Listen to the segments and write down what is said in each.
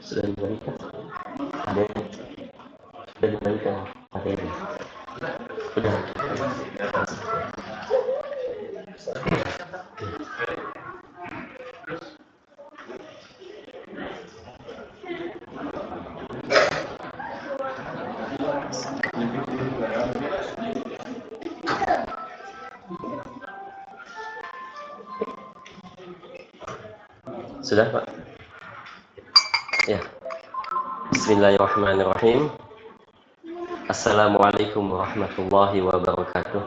Sudah diberikan? Ada yang sudah diberikan materi? Sudah. Sudah, Pak? Ya. Bismillahirrahmanirrahim. Assalamualaikum warahmatullahi wabarakatuh.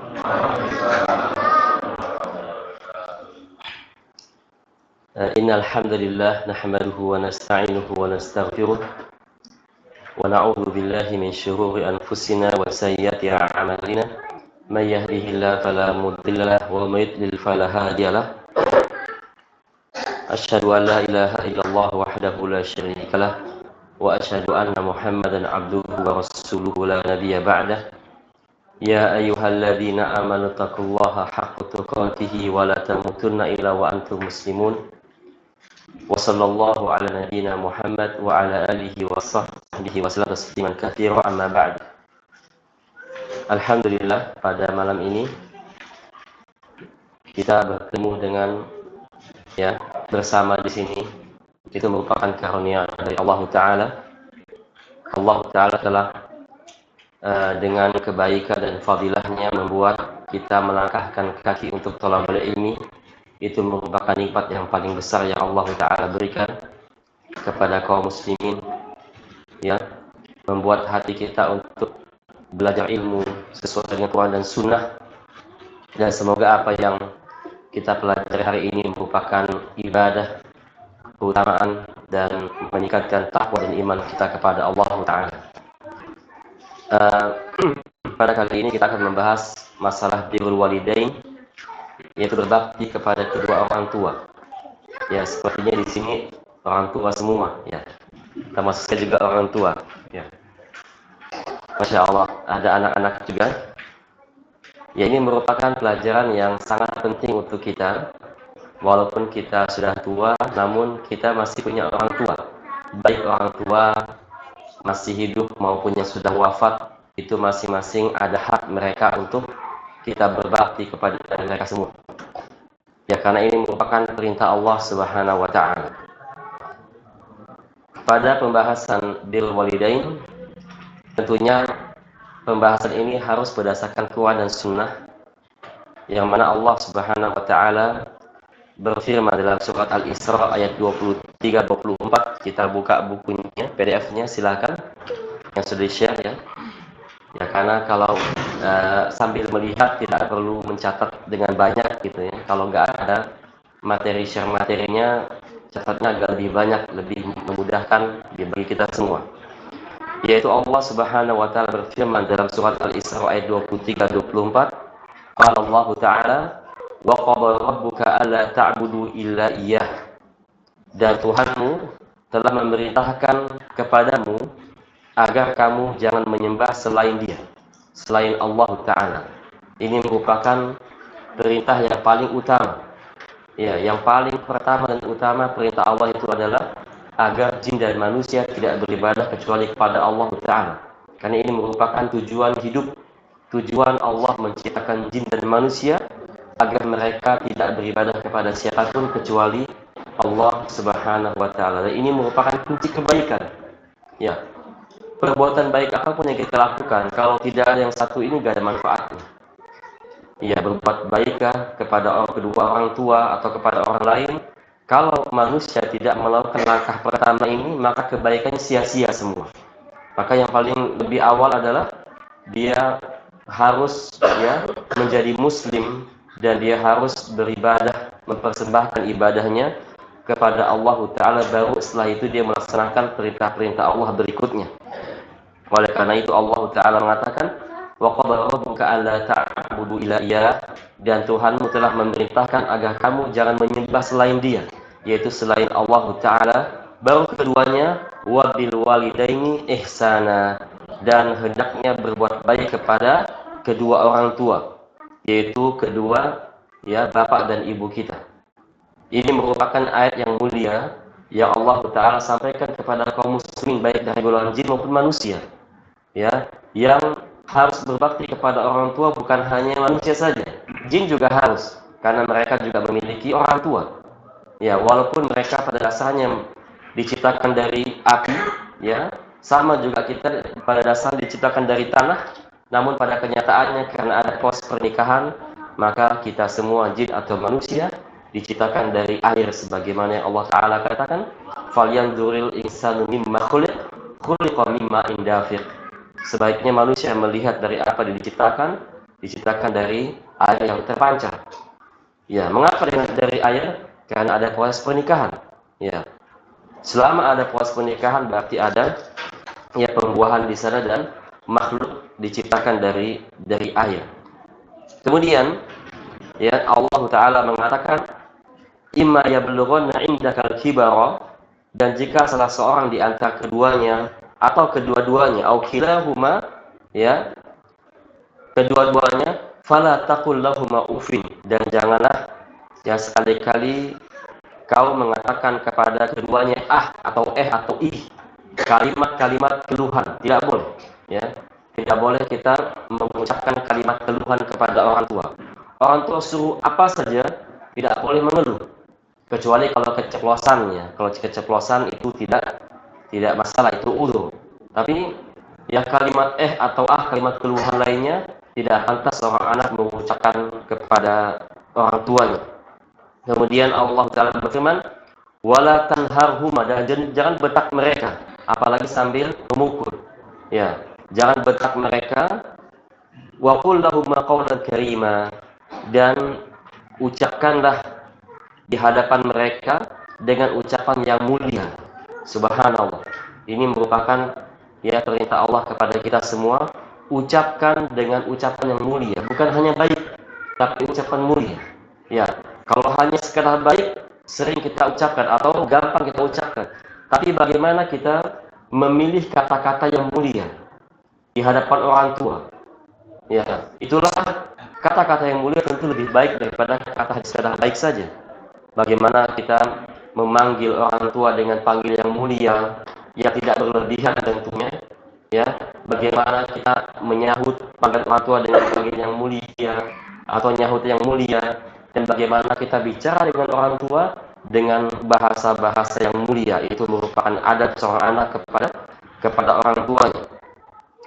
Innal hamdalillah nahmaduhu wa nasta'inuhu wa nastaghfiruh wa na'udzu billahi min shururi anfusina wa sayyiati a'malina. May yahdihillahu fala mudilla lahu wa may yudlil fala hadiyalah. Asyhadu an la ilaha illallah wahdahu la syarika lah wa asyhadu anna Muhammadan abduhu wa rasuluhu la nabiyya ba'dah. Ya ayyuhalladzina amanu taqullaha haqqa tuqatih wa la tamutunna illa wa antum muslimun. Wa sallallahu ala nabiyyina Muhammad wa ala alihi wa sahbihi wa sallam tasliman katsiran, amma ba'd. Alhamdulillah, pada malam ini kita bertemu dengan bersama di sini. Itu merupakan karunia dari Allah Ta'ala. Allah Ta'ala telah dengan kebaikan dan fadilahnya membuat kita melangkahkan kaki untuk thalabul ilmi. Itu merupakan nikmat yang paling besar yang Allah Ta'ala berikan kepada kaum muslimin, membuat hati kita untuk belajar ilmu sesuai dengan Quran dan Sunnah. Dan semoga apa yang kita pelajari hari ini merupakan ibadah, keutamaan, dan meningkatkan takwa dan iman kita kepada Allah Ta'ala. Pada kali ini kita akan membahas masalah birrul walidain, yaitu berbakti kepada kedua orang tua. Ya, sepertinya di sini orang tua semua, ya. Termasuk saya juga orang tua, ya. Masya Allah, ada anak-anak juga. Ya, ini merupakan pelajaran yang sangat penting untuk kita. Walaupun kita sudah tua, namun kita masih punya orang tua. Baik orang tua masih hidup maupun yang sudah wafat, itu masing-masing ada hak mereka untuk kita berbakti kepada mereka semua. Ya, karena ini merupakan perintah Allah Subhanahu wa Ta'ala. Pada pembahasan birrul walidain, tentunya pembahasan ini harus berdasarkan Quran dan Sunnah, yang mana Allah Subhanahu wa Ta'ala berfirman dalam surat Al-Isra ayat 23-24. Kita buka bukunya, PDF-nya, silakan yang sudah di-share, ya. Ya, karena kalau sambil melihat tidak perlu mencatat dengan banyak gitu, ya. Kalau nggak ada materi share materinya, catatnya agak lebih banyak, lebih memudahkan bagi kita semua. Yaitu Allah Subhanahu wa Ta'ala berfirman dalam surat Al-Isra ayat 23-24. Qala Allah Ta'ala, wa qada rabbuka alla ta'budu illa iyyah. Dan Tuhanmu telah memerintahkan kepadamu agar kamu jangan menyembah selain Dia, selain Allah Ta'ala. Ini merupakan perintah yang paling utama. Ya, yang paling pertama dan utama perintah Allah itu adalah agar jin dan manusia tidak beribadah kecuali kepada Allah Ta'ala. Karena ini merupakan tujuan hidup, tujuan Allah menciptakan jin dan manusia, agar mereka tidak beribadah kepada siapapun kecuali Allah Subhanahu wa Ta'ala. Dan ini merupakan kunci kebaikan. Ya, perbuatan baik apapun yang kita lakukan, kalau tidak ada yang satu ini, gak ada manfaatnya. Ya, berbuat baikkah kepada kedua orang tua atau kepada orang lain, kalau manusia tidak melakukan langkah pertama ini, maka kebaikannya sia-sia semua. Maka yang paling lebih awal adalah dia harus menjadi muslim, dan dia harus beribadah, mempersembahkan ibadahnya kepada Allah Ta'ala. Baru setelah itu dia melaksanakan perintah-perintah Allah berikutnya. Oleh karena itu Allah Ta'ala mengatakan, wa qada rabbuka alla ta'budu illa iyyah, dan Tuhanmu telah memerintahkan agar kamu jangan menyembah selain Dia, yaitu selain Allah Ta'ala. Baru keduanya, wa bil walidaini ihsana, dan hendaknya berbuat baik kepada kedua orang tua, yaitu kedua ya, bapak dan ibu kita. Ini merupakan ayat yang mulia yang Allah Ta'ala sampaikan kepada kaum muslimin baik dari golongan jin maupun manusia, ya, yang harus berbakti kepada orang tua bukan hanya manusia saja, jin juga harus, karena mereka juga memiliki orang tua. Ya, walaupun mereka pada dasarnya diciptakan dari api, ya, sama juga kita pada dasarnya diciptakan dari tanah, namun pada kenyataannya karena ada proses pernikahan, maka kita semua jin atau manusia diciptakan dari air sebagaimana yang Allah Ta'ala katakan, falyanzuril insanu mimma khuliqa mimma indafiq. Sebaiknya manusia melihat dari apa diciptakan dari air yang terpancar. Ya, mengapa dari air? Karena ada proses pernikahan. Ya, selama ada proses pernikahan berarti ada ya pembuahan di sana dan makhluk diciptakan dari air. Kemudian ya Allah Ta'ala mengatakan imma yablughanna indakal kibara, dan jika salah seorang di antara keduanya atau kedua-duanya au kilahuma, ya, kedua-duanya, fala taqul lahuma ufin, dan janganlah ya sekali-kali kau mengatakan kepada keduanya atau atau ih, kalimat-kalimat keluhan, tidak boleh, ya. Tidak boleh kita mengucapkan kalimat keluhan kepada orang tua. Orang tua suruh apa saja tidak boleh mengeluh, kecuali kalau keceplosannya. Kalau keceplosan itu tidak masalah, itu udur. Tapi ya kalimat atau kalimat keluhan lainnya tidak pantas seorang anak mengucapkan kepada orang tuanya. Kemudian Allah Ta'ala berfirman, wala tanharhuma, dan jangan betak mereka, apalagi sambil memukul. Ya, jangan betak mereka. Wa qul lahum qawlan karima, dan ucapkanlah di hadapan mereka dengan ucapan yang mulia. Subhanallah. Ini merupakan ya perintah Allah kepada kita semua, ucapkan dengan ucapan yang mulia, bukan hanya baik, tapi ucapan mulia. Ya, kalau hanya sekadar baik sering kita ucapkan atau gampang kita ucapkan, tapi bagaimana kita memilih kata-kata yang mulia di hadapan orang tua? Ya, itulah kata-kata yang mulia tentu lebih baik daripada kata sekadar baik saja. Bagaimana kita memanggil orang tua dengan panggil yang mulia, yang tidak berlebihan tentunya, ya. Bagaimana kita menyahut panggilan orang tua dengan panggil yang mulia atau nyahut yang mulia, dan bagaimana kita bicara dengan orang tua dengan bahasa-bahasa yang mulia. Itu merupakan adab seorang anak kepada orang tuanya.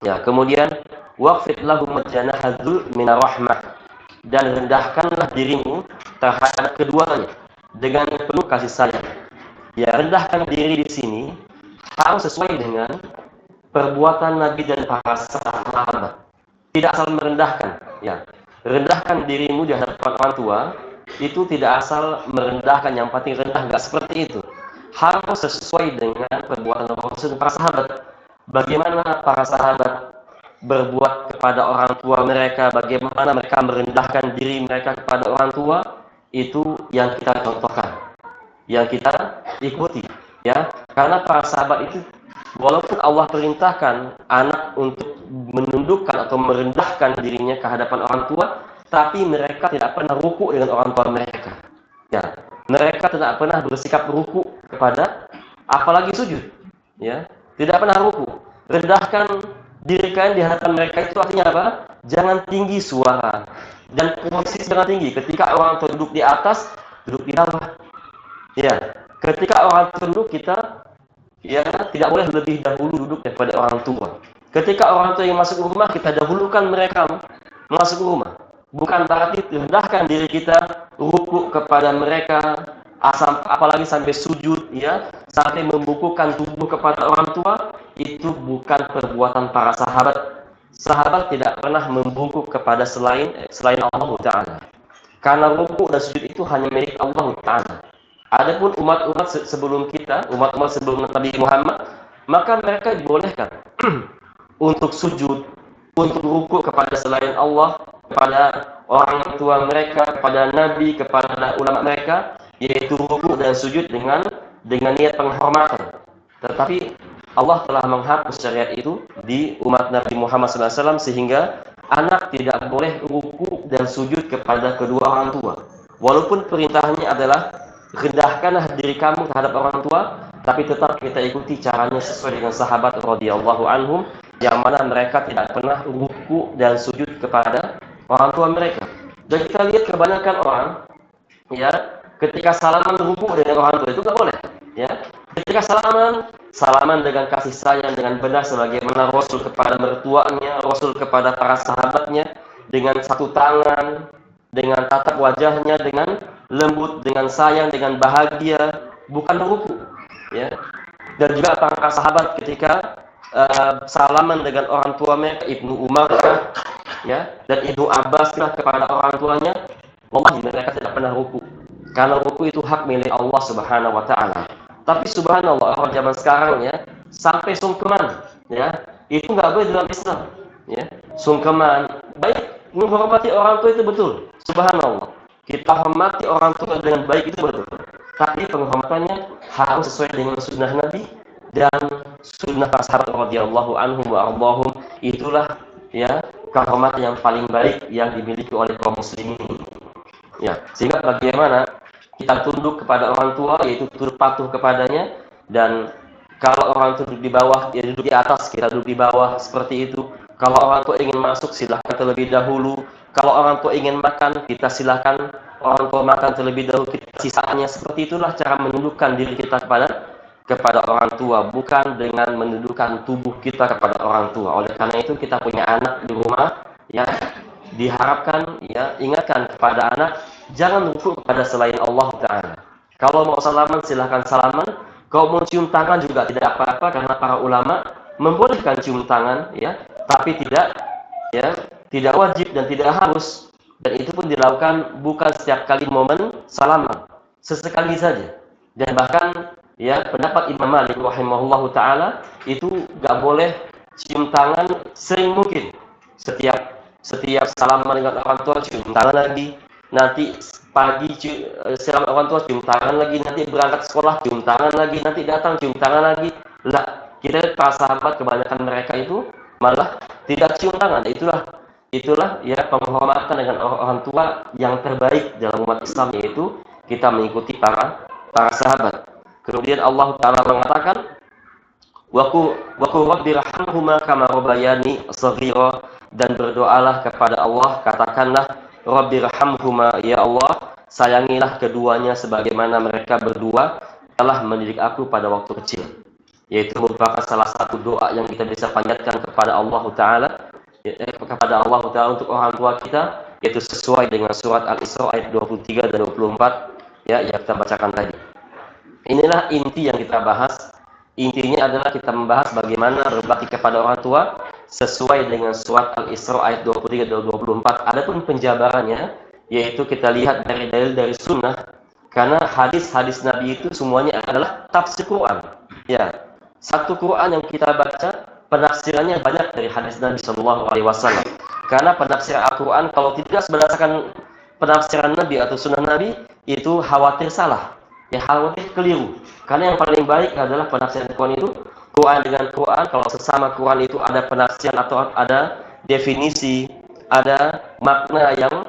Ya, kemudian waqfid lahum janahadzul minar rahmah, dan rendahkanlah dirimu terhadap keduanya dengan penuh kasih sayang. Ya, rendahkan diri di sini harus sesuai dengan perbuatan Nabi dan para sahabat. Tidak asal merendahkan, ya. Rendahkan dirimu di hadapan orang tua itu tidak asal merendahkan, yang penting rendah, enggak seperti itu. Harus sesuai dengan perbuatan Rasul dan para sahabat. Bagaimana para sahabat berbuat kepada orang tua mereka, bagaimana mereka merendahkan diri mereka kepada orang tua, itu yang kita contohkan, yang kita ikuti, ya. Karena para sahabat itu, walaupun Allah perintahkan anak untuk menundukkan atau merendahkan dirinya ke hadapan orang tua, tapi mereka tidak pernah ruku dengan orang tua mereka. Ya, mereka tidak pernah bersikap ruku kepada, apalagi sujud. Ya, tidak pernah ruku. Rendahkan diri kalian di hadapan mereka itu artinya apa? Jangan tinggi suara dan posisi jangan tinggi. Ketika orang tua duduk di atas, duduk di bawah. Ya, ketika orang tua duduk, kita ya tidak boleh lebih dahulu duduk daripada orang tua. Ketika orang tua yang masuk rumah, kita dahulukan mereka masuk rumah. Bukan berarti rendahkan diri kita, ruku kepada mereka, apalagi sampai sujud, ya, sampai membukukan tubuh kepada orang tua. Itu bukan perbuatan para sahabat. Sahabat tidak pernah membungkuk kepada selain Allah Ta'ala. Karena ruku dan sujud itu hanya milik Allah Ta'ala. Adapun umat-umat sebelum kita, umat-umat sebelum Nabi Muhammad, maka mereka dibolehkan untuk sujud, untuk ruku kepada selain Allah, kepada orang tua mereka, kepada Nabi, kepada ulama mereka, yaitu ruku dan sujud dengan niat penghormatan. Tetapi Allah telah menghapus syariat itu di umat Nabi Muhammad SAW, sehingga anak tidak boleh ruku dan sujud kepada kedua orang tua. Walaupun perintahnya adalah rendahkanlah diri kamu terhadap orang tua, tapi tetap kita ikuti caranya sesuai dengan sahabat radhiyallahu anhum yang mana mereka tidak pernah ruku dan sujud kepada orang tua mereka. Dan kita lihat kebanyakan orang, ya, ketika salaman ruku dengan orang tua itu nggak boleh, ya. Ketika salaman dengan kasih sayang, dengan benar sebagaimana Rasul kepada mertuanya, Rasul kepada para sahabatnya, dengan satu tangan, dengan tatap wajahnya, dengan lembut, dengan sayang, dengan bahagia, bukan ruku, ya. Dan juga para sahabat ketika salaman dengan orang tua mereka, Ibnu Umar, ya, dan Ibnu Abbas kepada orang tuanya, wallahi mereka tidak pernah ruku, karena ruku itu hak milik Allah Subhanahu wa taala. Tapi subhanallah, orang zaman sekarang, ya, sampai sungkeman, ya, itu nggak boleh dalam Islam, ya. Sungkeman, baik menghormati orang tua itu betul, subhanallah, kita hormati orang tua dengan baik itu betul, tapi penghormatannya harus sesuai dengan sunnah Nabi dan sunnah para sahabat radhiyallahu anhum wa ardhahum. Itulah, ya, kehormatan yang paling baik yang dimiliki oleh kaum muslimin, ya. Sehingga bagaimana kita tunduk kepada orang tua, yaitu tunduk patuh kepadanya. Dan kalau orang tua duduk di bawah, dia duduk di atas, kita duduk di bawah, seperti itu. Kalau orang tua ingin masuk, silahkan terlebih dahulu. Kalau orang tua ingin makan, kita silahkan orang tua makan terlebih dahulu, kita sisanya. Seperti itulah cara menundukkan diri kita kepada orang tua, bukan dengan menundukkan tubuh kita kepada orang tua. Oleh karena itu kita punya anak di rumah, ya, diharapkan, ya, ingatkan kepada anak, jangan ruku kepada selain Allah Ta'ala. Kalau mau salaman, silahkan salaman. Kalau mau cium tangan juga tidak apa-apa, karena para ulama membolehkan cium tangan, ya, tapi tidak, ya, tidak wajib dan tidak harus. Dan itu pun dilakukan bukan setiap kali momen salaman, sesekali saja. Dan bahkan, ya, pendapat Imam Malik rahimahullahu ta'ala itu gak boleh cium tangan sering mungkin. Setiap salaman dengan orang tua cium tangan lagi, nanti pagi salaman orang tua cium tangan lagi, nanti berangkat sekolah cium tangan lagi, nanti datang cium tangan lagi. Lah, kita lihat para sahabat kebanyakan mereka itu malah tidak cium tangan. Itulah, ya, penghormatan dengan orang tua yang terbaik dalam umat Islam, yaitu kita mengikuti para sahabat. Kemudian Allah Ta'ala mengatakan, wa qul rabbirhamhuma kama rabbayani shaghira, dan berdoalah kepada Allah, katakanlah, rabbirhamhuma, ya Allah, sayangilah keduanya sebagaimana mereka berdua telah mendidik aku pada waktu kecil. Yaitu merupakan salah satu doa yang kita bisa panjatkan kepada Allah Ta'ala, untuk orang tua kita, yaitu sesuai dengan surat Al-Isra ayat 23 dan 24, ya, yang kita bacakan tadi. Inilah inti yang kita bahas. Intinya adalah kita membahas bagaimana berbakti kepada orang tua sesuai dengan surat Al-Isra ayat 23 dan 24. Adapun penjabarannya, yaitu kita lihat dari dalil dari sunnah, karena hadis-hadis Nabi itu semuanya adalah tafsir Quran. Ya, satu Quran yang kita baca, penafsirannya banyak dari hadis Nabi Shallallahu Alaihi Wasallam. Karena penafsiran Al-Quran kalau tidak berdasarkan penafsiran Nabi atau sunnah Nabi, itu khawatir salah, ya, khawatir keliru. Karena yang paling baik adalah penafsiran Quran itu Quran dengan Quran. Kalau sesama Quran itu ada penafsiran atau ada definisi, ada makna yang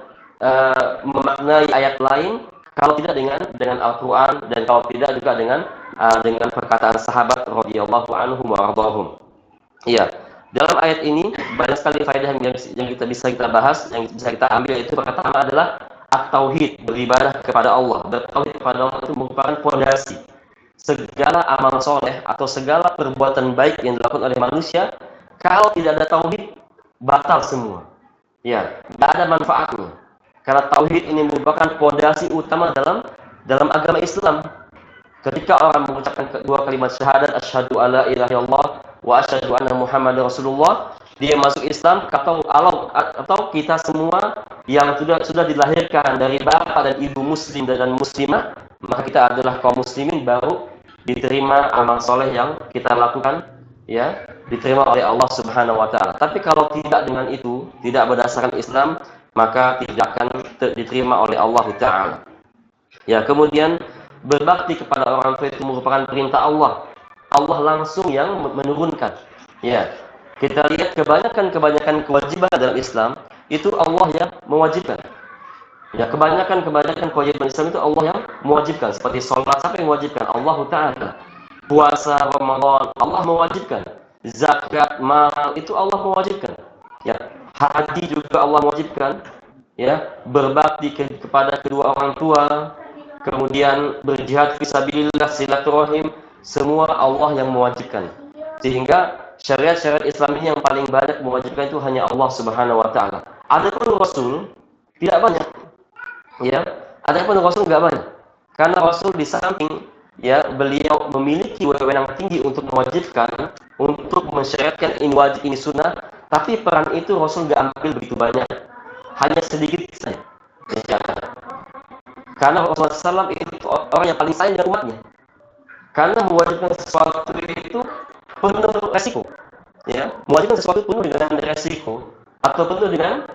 memaknai ayat lain. Kalau tidak dengan Al-Quran, dan kalau tidak juga dengan perkataan sahabat radhiyallahu anhum wa ardhahum. Iya, dalam ayat ini banyak sekali faedah yang kita bisa bahas, yang bisa kita ambil. Itu pertama adalah at-tauhid, beribadah kepada Allah. Bertauhid kepada Allah itu merupakan fondasi segala amal soleh atau segala perbuatan baik yang dilakukan oleh manusia. Kalau tidak ada tauhid, batal semua. Ya, tidak ada manfaatnya. Karena tauhid ini merupakan fondasi utama dalam agama Islam. Ketika orang mengucapkan dua kalimat syahadat, asyhadu alla ilaha illallah wa asyhadu anna muhammadar rasulullah, dia masuk Islam. Atau kita semua yang sudah dilahirkan dari bapak dan ibu muslim dan muslimah, maka kita adalah kaum muslimin, baru diterima amal soleh yang kita lakukan, ya, diterima oleh Allah Subhanahu wa taala. Tapi kalau tidak dengan itu, tidak berdasarkan Islam, maka tidak akan diterima oleh Allah Ta'ala. Ya, kemudian berbakti kepada orang tua itu merupakan perintah Allah. Allah langsung yang menurunkan. Ya, Kita lihat kebanyakan kewajiban dalam Islam itu Allah yang mewajibkan. Ya, kebanyakan kewajiban Islam itu Allah yang mewajibkan. Seperti sholat, siapa yang mewajibkan? Allah Ta'ala. Puasa Ramadan, Allah mewajibkan. Zakat, mal, itu Allah mewajibkan. Ya, haji juga Allah mewajibkan. Ya, berbakti kepada kedua orang tua, kemudian berjihad fisabilillah, silaturahim, semua Allah yang mewajibkan. Sehingga syariat-syariat Islam ini yang paling banyak mewajibkan itu hanya Allah Subhanahu wa taala. Adapun Rasul tidak banyak. Ya, adapun Rasul enggak banyak. Karena Rasul di samping ya beliau memiliki wewenang tinggi untuk mewajibkan, untuk mensyariatkan ini wajib ini sunnah, tapi peran itu Rasul enggak ambil begitu banyak. Hanya sedikit saja. Ya. Karena Rasulullah SAW itu orang yang paling sayang dengan umatnya. Karena mewajibkan sesuatu itu penuh resiko. Ya, mewajibkan sesuatu penuh dengan resiko atau penuh dengan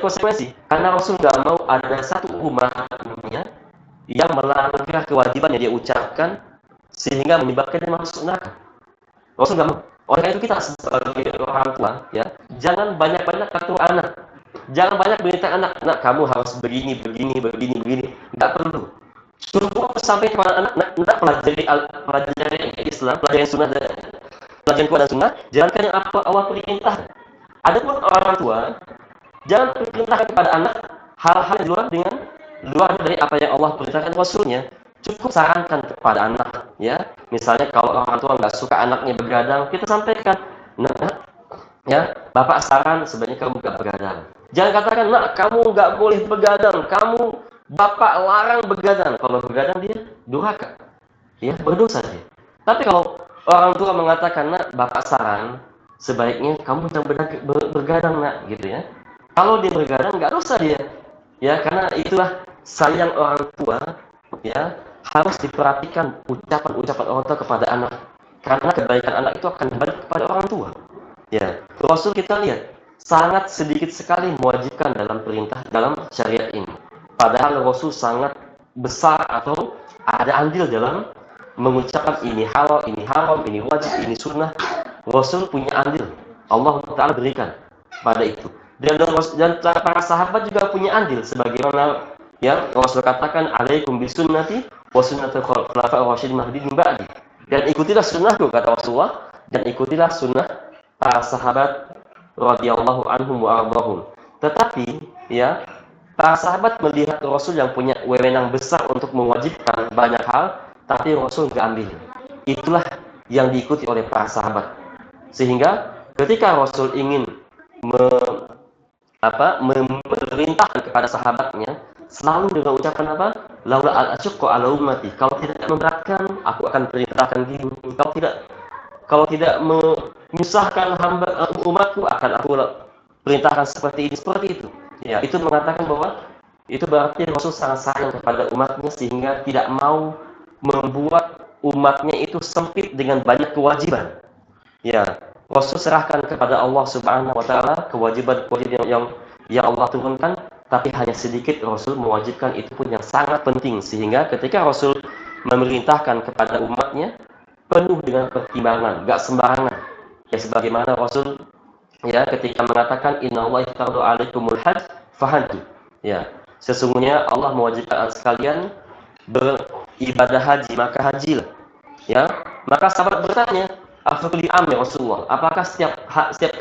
konsekuensi. Karena Rasul nggak mau ada satu umatnya yang melanggar kewajiban yang dia ucapkan sehingga menyebabkan dia masuk neraka. Rasul nggak mau. Oleh karena itu kita sebagai orang tua, ya, jangan banyak-banyak atur anak. Jangan banyak perintah anak, kamu harus begini. Nggak perlu. Suruh sampai kepada anak, pelajari Islam, pelajari sunnah, pelajaran Quran dan sunnah, jalankan yang apa Allah perintah. Adapun orang tua, jangan perintahkan kepada anak hal-hal yang luar dari apa yang Allah perintahkan Rasulnya. Cukup sarankan kepada anak, ya. Misalnya kalau orang tua nggak suka anaknya begadang, kita sampaikan, ya, Bapak saran sebaiknya kamu nggak begadang. Jangan katakan, kamu nggak boleh begadang, Bapak larang begadang. Kalau begadang dia durhaka, ya, berdosa dia. Tapi kalau orang tua mengatakan, Bapak saran sebaiknya kamu jangan begadang, gitu ya. Kalau dia begadang nggak dosa dia, ya, karena itulah sayang orang tua, ya, harus diperhatikan ucapan-ucapan orang tua kepada anak, karena kebaikan anak itu akan balik kepada orang tua. Ya, Rasul kita lihat sangat sedikit sekali mewajibkan dalam perintah dalam syariat ini. Padahal Rasul sangat besar atau ada andil dalam mengucapkan ini halal, ini haram, ini wajib, ini sunnah. Rasul punya andil. Allah Ta'ala berikan pada itu. Dan para sahabat juga punya andil. Sebagaimana ya Rasul katakan, alaikum bisunnati wa sunnatul khulafa'ir rasyidin mahdiyyin ba'di. Dan ikutilah sunnahku, kata Rasulullah, dan ikutilah sunnah para sahabat radhiyallahu anhum wa ardhahum. Tetapi ya, para sahabat melihat Rasul yang punya wewenang besar untuk mewajibkan banyak hal, tapi Rasul nggak ambil. Itulah yang diikuti oleh para sahabat. Sehingga ketika Rasul ingin memerintahkan kepada sahabatnya, selalu dengan ucapan apa? Laula al-asyqa ala ummati. Kalau tidak memberatkan, aku akan perintahkan gini. Kalau tidak menyusahkan umatku, akan aku perintahkan seperti itu. Ya, itu mengatakan bahwa itu berarti Rasul sangat sayang kepada umatnya sehingga tidak mau membuat umatnya itu sempit dengan banyak kewajiban. Ya, Rasul serahkan kepada Allah Subhanahu wa taala kewajiban yang Allah turunkan, tapi hanya sedikit Rasul mewajibkan, itu pun yang sangat penting, sehingga ketika Rasul memerintahkan kepada umatnya penuh dengan pertimbangan, enggak sembarangan. Ya, sebagaimana Rasul ya ketika mengatakan innallaha farada 'alaikumul hajj fahajju. Ya, sesungguhnya Allah mewajibkan sekalian beribadah haji, maka hajilah. Ya, maka sahabat bertanya, "Afaqli am ya Rasulullah?" Apakah setiap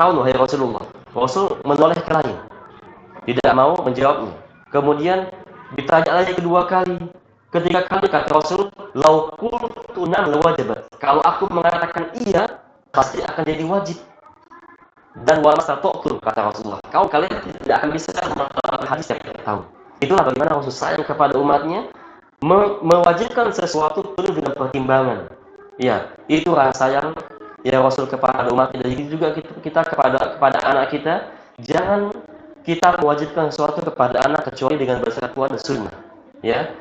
tahun wahai Rasulullah? Rasul menoleh ke langit. Tidak mau menjawabnya. Kemudian ditanya lagi kedua kali. Ketiga kali kata Rasul, "Lau qultu na'am lawajabat." Kalau aku mengatakan iya, pasti akan jadi wajib. Dan wa masata'tu, kata Rasulullah, kalian tidak akan bisa melakukan hadis setiap tahun. Itulah bagaimana Rasul sayang kepada umatnya, mewajibkan sesuatu penuh dengan pertimbangan. Ya, itu rasa sayang ya Rasul kepada umatnya. Dan juga kita kepada anak kita, jangan kita mewajibkan sesuatu kepada anak kecuali dengan berdasarkan Quran dan Sunnah. Ya,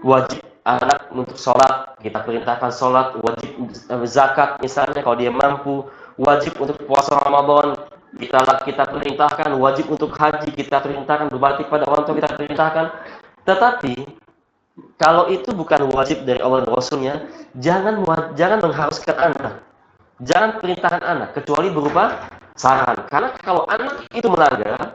wajib anak untuk sholat, kita perintahkan sholat. Wajib zakat misalnya kalau dia mampu. Wajib untuk puasa Ramadan, kita perintahkan. Wajib untuk haji, kita perintahkan. Berbakti pada orang tua, kita perintahkan. Tetapi kalau itu bukan wajib dari Allah dan Rasulnya, jangan mengharuskan anak. Jangan perintahkan anak kecuali berupa saran. Karena kalau anak itu melanggar,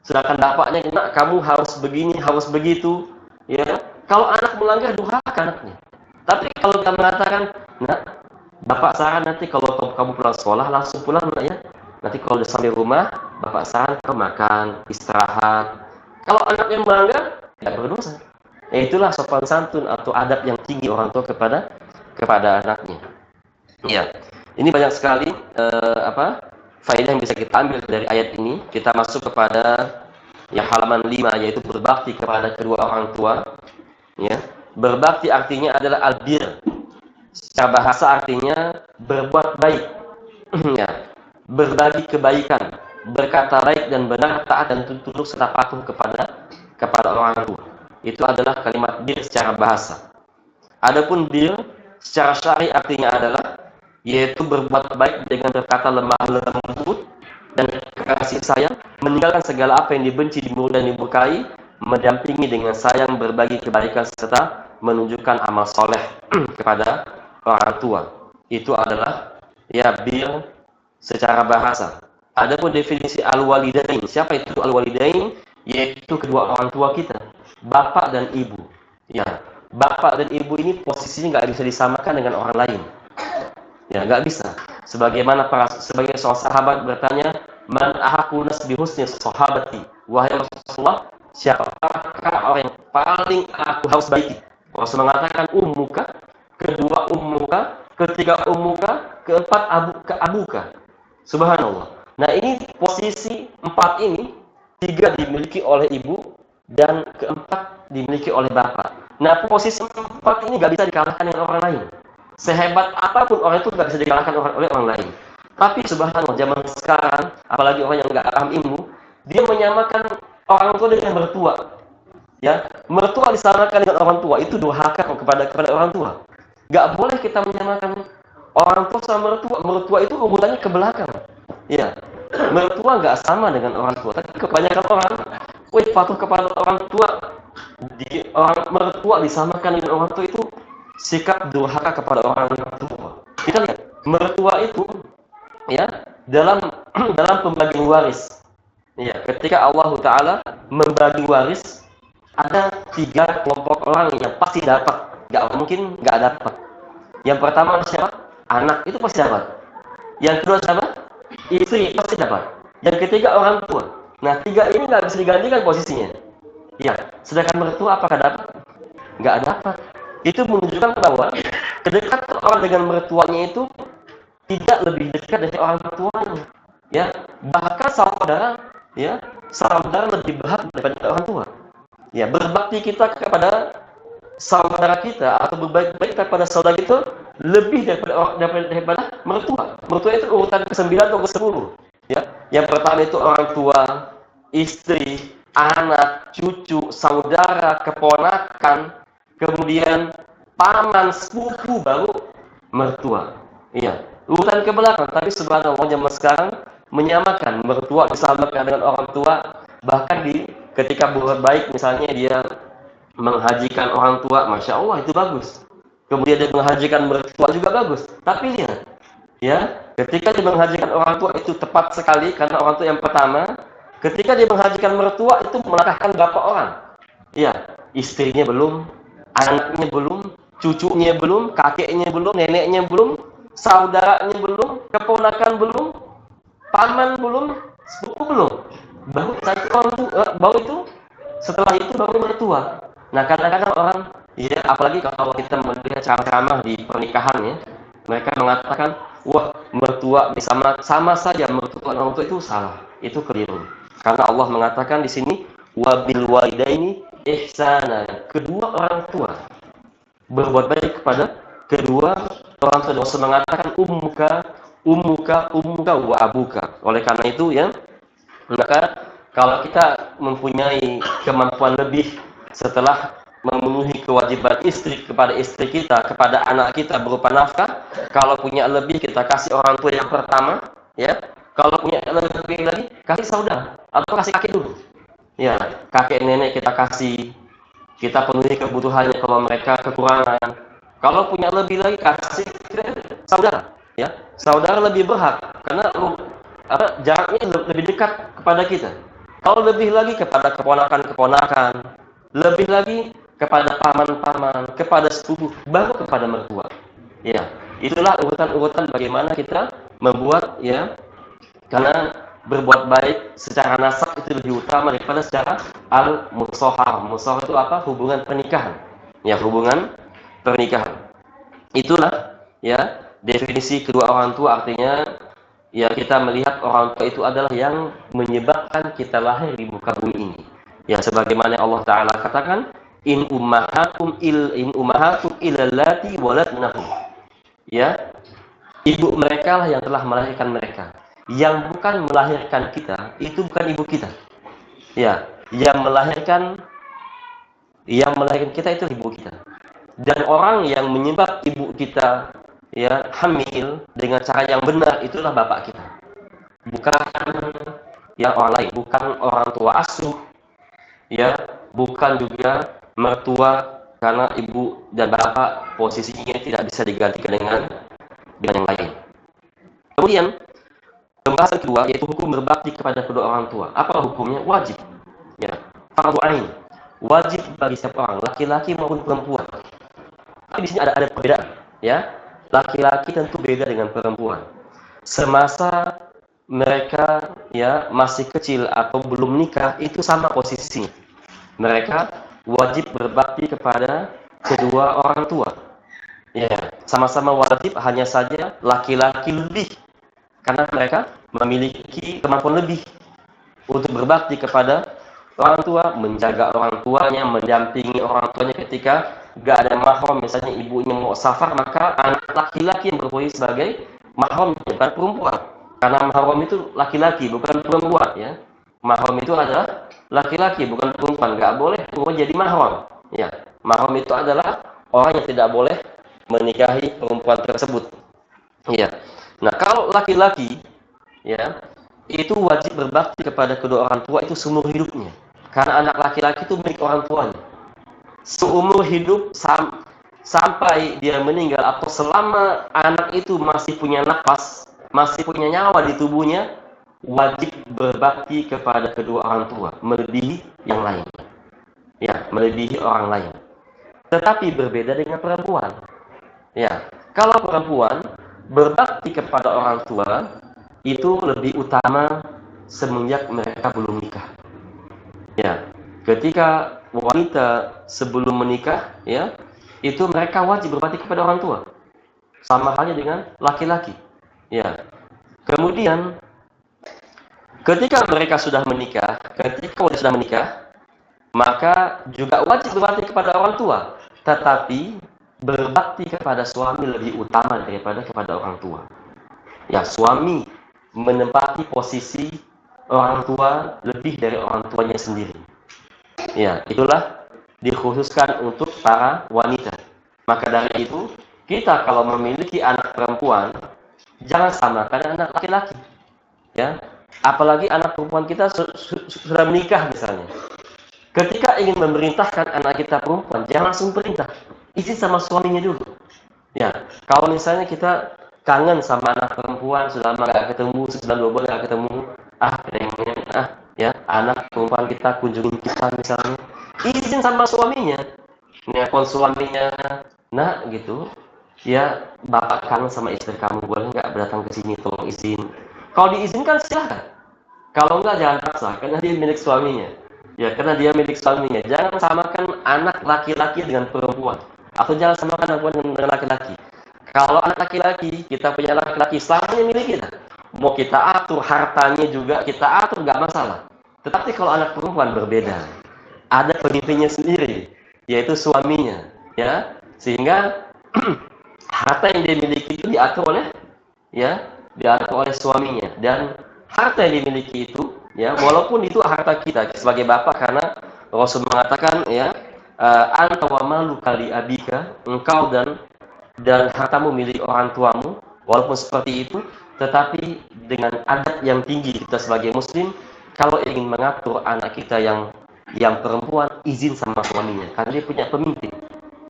sedangkan bapaknya, nak kamu harus begini, harus begitu, ya. Kalau anak melanggar, durhaka anaknya. Tapi kalau kita mengatakan, nak, bapak saran nanti kalau kamu pulang sekolah langsung pulang, nak, ya. Nanti kalau udah sampai rumah, bapak saran kamu makan, istirahat. Kalau anaknya melanggar, tidak berdosa. Itulah sopan santun atau adab yang tinggi orang tua kepada anaknya. Ya, ini banyak sekali faedah yang bisa kita ambil dari ayat ini. Kita masuk kepada halaman 5, yaitu berbakti kepada kedua orang tua. Ya, berbakti artinya adalah albir. Secara bahasa artinya berbuat baik. Ya, berbagi kebaikan, berkata baik dan benar, taat dan tunduk serta patuh kepada orang tua. Itu adalah kalimat bir secara bahasa. Adapun bir secara syar'i artinya adalah yaitu berbuat baik dengan berkata lemah lembut dan kasih sayang, meninggalkan segala apa yang dibenci, dimurkai dan dimurkai, mendampingi dengan sayang, berbagi kebaikan serta menunjukkan amal soleh kepada orang tua. Itu adalah bir secara bahasa. Adapun definisi al-walidain, siapa itu al-walidain? Yaitu kedua orang tua kita, bapak dan ibu. Ya, bapak dan ibu ini posisinya nggak bisa disamakan dengan orang lain. Ya, nggak bisa. Sebagai seorang sahabat bertanya, man ahaqqu nas bi husni sahabati? Wahai Rasulullah, siapakah orang yang paling aku harus baiki? Rasul mengatakan ummuka, kedua ummuka, ketiga ummuka, keempat abuka. Subhanallah. Nah, ini posisi 4 ini, 3 dimiliki oleh ibu dan keempat dimiliki oleh bapak. Nah, posisi 4 ini nggak bisa dikalahkan dengan orang lain. Sehebat apapun orang itu nggak bisa dikalahkan oleh orang lain. Tapi subhanallah, zaman sekarang, apalagi orang yang nggak paham ilmu, dia menyamakan orang tua dengan mertua. Ya, mertua disamakan dengan orang tua, itu durhaka kepada orang tua. Nggak boleh kita menyamakan orang tua sama mertua. Mertua itu urutannya ke belakang. Ya, mertua nggak sama dengan orang tua. Tapi kebanyakan orang, patuh kepada orang tua. Orang mertua disamakan dengan orang tua, itu sikap durhaka kepada orang tua. Kita lihat mertua itu, ya, dalam pembagian waris. Ya, ketika Allah Taala membagi waris, ada 3 kelompok orang yang pasti dapat, nggak mungkin nggak dapat. Yang pertama siapa? Anak, itu pasti dapat. Yang kedua siapa? Istri, pasti dapat. Yang ketiga orang tua. Nah, 3 ini nggak bisa digantikan posisinya. Ya, sedangkan mertua apakah dapat? Nggak dapat. Itu menunjukkan bahwa kedekatan orang dengan mertuanya itu tidak lebih dekat dari orang tuanya. Ya, bahkan saudara lebih berhak daripada orang tua. Ya, berbakti kita kepada saudara kita atau berbaik kepada saudara itu lebih daripada mertua. Mertua itu urutan ke-9 atau ke-10. Ya, yang pertama itu orang tua, istri, anak, cucu, saudara, keponakan, kemudian paman, sepupu, baru mertua. Iya, urutan ke belakang. Tapi subhanallah, zaman sekarang menyamakan mertua disamakan dengan orang tua. Bahkan ketika berbuat baik, misalnya dia menghajikan orang tua, masya Allah, itu bagus. Kemudian dia menghajikan mertua juga bagus. Tapi lihat, ya, ketika dia menghajikan orang tua itu tepat sekali, karena orang tua yang pertama. Ketika dia menghajikan mertua itu melangkahkan berapa orang? Ya, istrinya belum, anaknya belum, cucunya belum, kakeknya belum, neneknya belum, saudaranya belum, keponakan belum, paman belum, sepupu belum. Baru itu setelah itu baru mertua. Nah, kadang-kadang orang, ya, apalagi kalau kita melihat ceramah di pernikahan, ya, mereka mengatakan, wah, mertua sama saja mertua orang tua itu salah, itu keliru. Karena Allah mengatakan di sini wabil walidaini ihsana, kedua orang tua berbuat baik kepada kedua orang tua. Rasul mengatakan ummuka wa abuka. Oleh karena itu, ya, maka kalau kita mempunyai kemampuan lebih setelah memenuhi kewajiban istri kepada istri kita, kepada anak kita berupa nafkah, kalau punya lebih kita kasih orang tua yang pertama, ya. Kalau punya lebih lagi, kasih saudara atau kasih kakek dulu. Ya, kakek nenek kita kasih, kita penuhi kebutuhannya kalau mereka kekurangan. Kalau punya lebih lagi, kasih saudara. ya, saudara lebih berhak karena jaraknya lebih dekat kepada kita. Kalau lebih lagi kepada keponakan-keponakan, lebih lagi kepada paman-paman, kepada sepupu, baru kepada mertua. Ya, itulah urutan-urutan bagaimana kita membuat, ya, karena berbuat baik secara nasab itu lebih utama daripada secara al-musahhar. Musahhar itu apa? Hubungan pernikahan. Ya, hubungan pernikahan. Itulah, ya, definisi kedua orang tua, artinya ya kita melihat orang tua itu adalah yang menyebabkan kita lahir di muka bumi ini. Ya, sebagaimana Allah Ta'ala katakan, in ummahatum illallati waladnakum. Ya, ibu mereka lah yang telah melahirkan mereka. Yang bukan melahirkan kita, itu bukan ibu kita. Ya, yang melahirkan kita itu ibu kita. Dan orang yang menyebab ibu kita, ya, hamil dengan cara yang benar, itulah bapak kita. Bukan yang orang lain, bukan orang tua asuh, ya, bukan juga mertua, karena ibu dan bapak posisinya tidak bisa digantikan dengan yang lain. Kemudian pembahasan kedua yaitu hukum berbakti kepada kedua orang tua. Apa hukumnya? Wajib. Ya, fardu ain. Wajib bagi setiap orang, laki-laki maupun perempuan. Tapi di sini ada perbedaan, ya. Laki-laki tentu beda dengan perempuan. Semasa mereka, ya, masih kecil atau belum nikah, itu sama posisinya. Mereka wajib berbakti kepada kedua orang tua. Ya, sama-sama wajib, hanya saja laki-laki lebih karena mereka memiliki kemampuan lebih untuk berbakti kepada orang tua, menjaga orang tuanya, mendampingi orang tuanya ketika gak ada mahram, misalnya ibunya mau safar, maka anak laki-laki yang berposisi sebagai mahram, bukan perempuan. Karena mahram itu laki-laki, bukan perempuan, ya. Mahram itu adalah laki-laki, bukan perempuan. Gak boleh perempuan jadi mahram. Ya, mahram itu adalah orang yang tidak boleh menikahi perempuan tersebut. Ya. Nah, kalau laki-laki, ya, itu wajib berbakti kepada kedua orang tua itu seumur hidupnya. Karena anak laki-laki itu milik orang tuanya. Seumur hidup sampai dia meninggal atau selama anak itu masih punya nafas, masih punya nyawa di tubuhnya, wajib berbakti kepada kedua orang tua, melebihi yang lain. Ya, melebihi orang lain. Tetapi berbeda dengan perempuan. Ya, kalau perempuan berbakti kepada orang tua itu lebih utama semenjak mereka belum nikah. Ya, ketika wanita sebelum menikah, ya, itu mereka wajib berbakti kepada orang tua. Sama halnya dengan laki-laki. Ya. Kemudian ketika mereka sudah menikah, maka juga wajib berbakti kepada orang tua. Tetapi berbakti kepada suami lebih utama daripada kepada orang tua. Ya, suami menempati posisi orang tua lebih dari orang tuanya sendiri. Ya, itulah dikhususkan untuk para wanita. Maka dari itu, kita kalau memiliki anak perempuan, jangan samakan anak laki-laki. Ya, apalagi anak perempuan kita sudah menikah misalnya. Ketika ingin memerintahkan anak kita perempuan, jangan langsung perintah. Izin sama suaminya dulu. Ya, kalau misalnya kita kangen sama anak perempuan, sudah lama gak ketemu, sudah 2 bulan gak ketemu, pengen, ya, anak perempuan kita kunjungin kita misalnya, izin sama suaminya. Nelpon suaminya, nak, gitu, ya, bapak kangen sama istri kamu, boleh nggak datang ke sini, tolong izin. Kalau diizinkan silahkan. Kalau enggak, jangan paksa, karena dia milik suaminya. Ya, karena dia milik suaminya. Jangan samakan anak laki-laki dengan perempuan. Atau jangan samakan anak perempuan dengan laki-laki. Kalau anak laki-laki, kita punya anak laki-laki, selamanya milik kita. Mau kita atur, hartanya juga kita atur, nggak masalah. Tetapi kalau anak perempuan berbeda. Ada pemimpinnya sendiri, yaitu suaminya. Ya, sehingga harta yang dia miliki itu diatur oleh suaminya. Dan harta yang dimiliki itu, ya, walaupun itu harta kita sebagai bapak, karena Rasul mengatakan, ya, anta wa malu kali abika, engkau dan hartamu milik orang tuamu. Walaupun seperti itu, tetapi dengan adat yang tinggi kita sebagai muslim, kalau ingin mengatur anak kita yang perempuan, izin sama suaminya, karena dia punya pemimpin.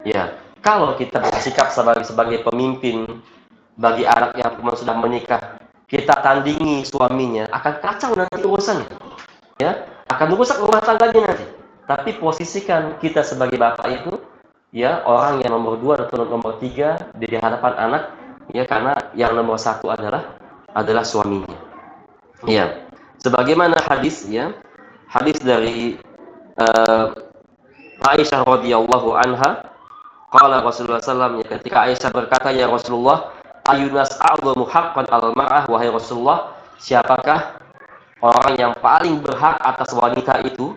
Ya, kalau kita bersikap sebagai pemimpin, bagi anak yang sudah menikah, kita tandingi suaminya, akan kacau nanti urusannya. Ya, akan rusak rumah tangganya nanti. Tapi posisikan kita sebagai bapak itu, ya, orang yang nomor 2 atau nomor 3 di hadapan anak, ya, karena yang nomor 1 adalah suaminya. Ya, sebagaimana hadis, ya, hadis dari uh, Aisyah radhiyallahu anha, qala Rasulullah SAW, ya, ketika Aisyah berkata, ya Rasulullah, ayunas a'dhamu haqqan al-mar'ah, wahai Rasulullah, siapakah orang yang paling berhak atas wanita itu?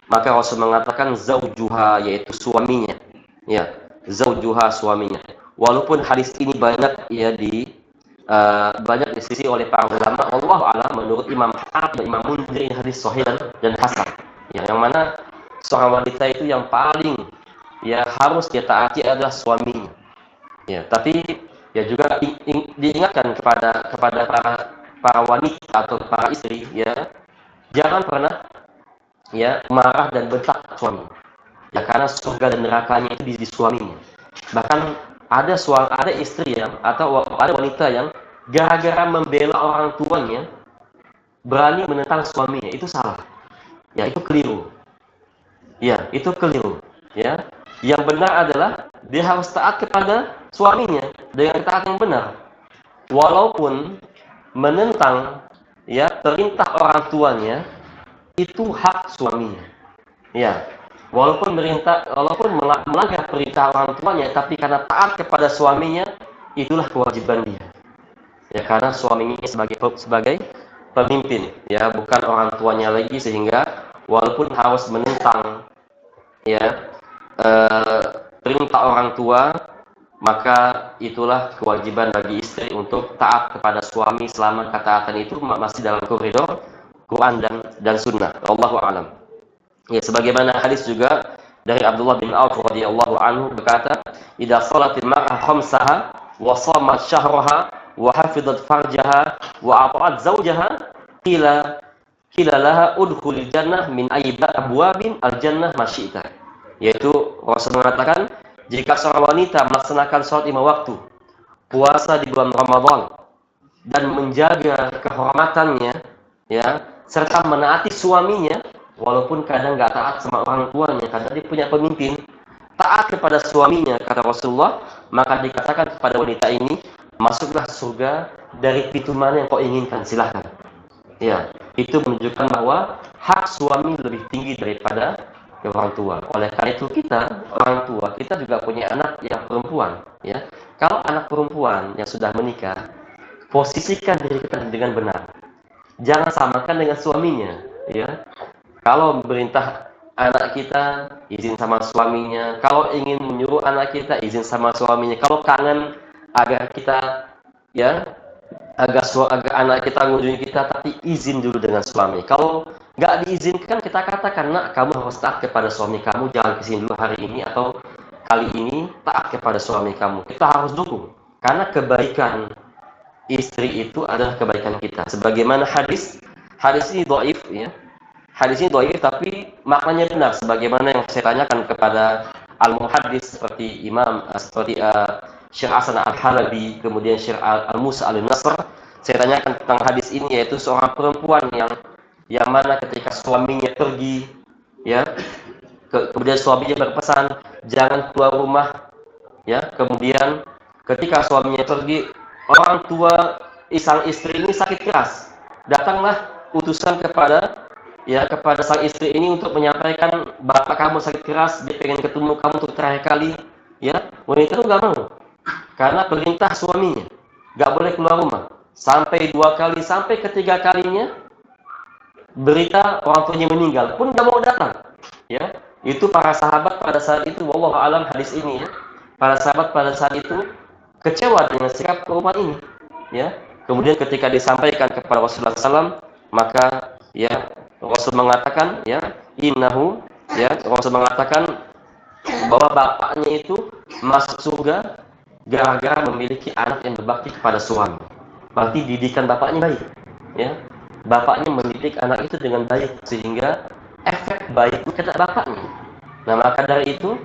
Maka Rasul mengatakan zaujuha, yaitu suaminya. Ya, zaujuha, suaminya. Walaupun hadis ini banyak, ya, banyak disisi oleh para ulama, Allah a'lam, menurut Imam Hakim dan Imam Munzir ini hadis sahih dan hasan. Ya, yang mana seorang wanita itu yang paling, ya, harus dia taati adalah suaminya. Ya, tapi ya juga diingatkan kepada para wanita atau para istri, ya, jangan pernah, ya, marah dan bentak suami. Ya, karena surga dan nerakanya itu di suaminya. Bahkan ada istri yang, atau ada wanita yang gara-gara membela orang tuanya berani menentang suaminya. Itu salah. Ya, itu keliru. Ya, itu keliru. Ya, yang benar adalah dia harus taat kepada suaminya dengan taat yang benar. Walaupun menentang, ya, perintah orang tuanya itu hak suaminya. Ya, walaupun melanggar perintah orang tuanya, tapi karena taat kepada suaminya, itulah kewajiban dia. Ya, karena suaminya sebagai pemimpin, ya, bukan orang tuanya lagi, sehingga walaupun harus menentang, ya, perintah orang tua, maka itulah kewajiban bagi istri untuk taat kepada suami selama ketaatan itu masih dalam koridor Quran dan Sunnah. Allahu a'lam. Ya, sebagaimana hadis juga dari Abdullah bin Auf radhiyallahu anhu berkata, "Idza shalatil mar'ah khamsaha wa shamat syahraha wa hafizat farjaha wa ata'at zawjaha qila laha udkhulil jannah min ayyi abwabin al-jannah masyi'ta." Yaitu Rasul mengatakan, jika seorang wanita melaksanakan sholat 5 waktu, puasa di bulan Ramadan, dan menjaga kehormatannya, ya, serta menaati suaminya, walaupun kadang nggak taat sama orang tuanya, karena dia punya pemimpin, taat kepada suaminya, kata Rasulullah, maka dikatakan kepada wanita ini, masuklah surga dari pintu mana yang kau inginkan, silahkan. Ya, itu menunjukkan bahwa hak suami lebih tinggi daripada orang tua. Oleh karena itu orang tua, kita juga punya anak yang perempuan. Ya, kalau anak perempuan yang sudah menikah, posisikan diri kita dengan benar. Jangan samakan dengan suaminya. Ya, kalau memerintah anak kita, izin sama suaminya. Kalau ingin menyuruh anak kita, izin sama suaminya. Kalau kangen agar kita, ya, agar anak kita mengunjungi kita, tapi izin dulu dengan suami. Kalau nggak diizinkan, kita katakan, nak, kamu harus taat kepada suami kamu, jangan kesini dulu hari ini, atau kali ini taat kepada suami kamu. Kita harus dukung, karena kebaikan istri itu adalah kebaikan kita. Sebagaimana hadis ini dhaif, ya. Hadis ini dhaif, tapi maknanya benar. Sebagaimana yang saya tanyakan kepada al-muhaddis seperti Syekh Hasan Al-Halabi, kemudian Syekh Al-Musa Al-Nasr, saya tanyakan tentang hadis ini, yaitu seorang perempuan yang mana ketika suaminya pergi, ya, kemudian suaminya berpesan jangan keluar rumah, ya, kemudian ketika suaminya pergi, orang tua sang istri ini sakit keras, datanglah utusan kepada sang istri ini untuk menyampaikan, bapak kamu sakit keras, dia pengen ketemu kamu untuk terakhir kali. Ya, wanita itu nggak mau, karena perintah suaminya nggak boleh keluar rumah. Sampai 2 kali, sampai ketiga kalinya berita orang tuanya meninggal pun nggak mau datang. Ya, itu para sahabat pada saat itu, wallahu alam hadis ini, ya, para sahabat pada saat itu kecewa dengan sikap perempuan ini. Ya, kemudian ketika disampaikan kepada Rasulullah SAW, maka, ya, Rasul mengatakan, ya, Rasul mengatakan bahwa bapaknya itu masuk surga gara-gara memiliki anak yang berbakti kepada suami. Berarti didikan bapaknya baik, ya. Bapaknya mendidik anak itu dengan baik, sehingga efek baik itu kena bapaknya. Nah, maka dari itu,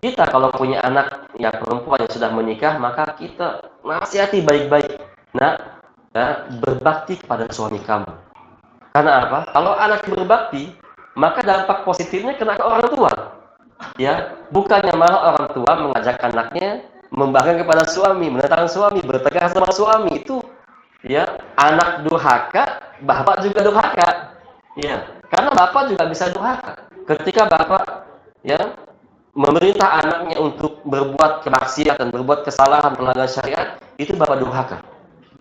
Kita kalau punya anak ya perempuan yang sudah menikah, maka kita nasihati baik-baik. Nah, berbakti kepada suami kamu. Karena apa? Kalau anak berbakti, maka dampak positifnya kena ke orang tua. Ya, bukannya malah orang tua mengajak anaknya membangkang kepada suami, menentang suami, bertengkar sama suami. Itu ya, anak durhaka, bapak juga durhaka. Ya, karena bapak juga bisa durhaka. Ketika bapak ya memerintah anaknya untuk berbuat kemaksiatan, berbuat kesalahan melanggar syariat, itu bapak durhaka.